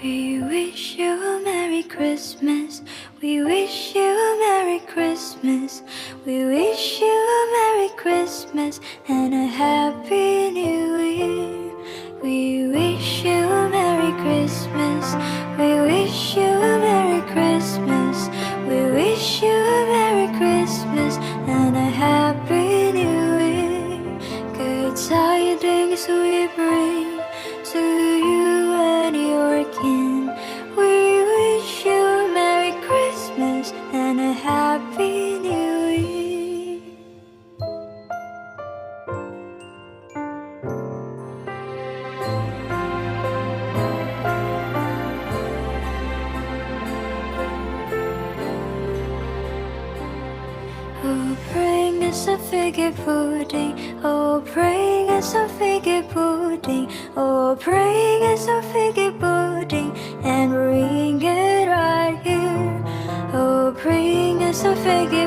We wish you a Merry Christmas. We wish you a Merry Christmas. We wish you a Merry Christmas and a Happy New Year. We wish you a Merry Christmas. We wish you a Merry Christmas. We wish you a Merry Christmas and a Happy New Year. Good tidings we bring to you and your kin. We wish you a Merry Christmas and a Happy New Year. Oh, bring us a figgy pudding. Oh, bring us a figgy pudding. Oh, bring us a figgy pudding and bring it right here. Oh, bring us a figgy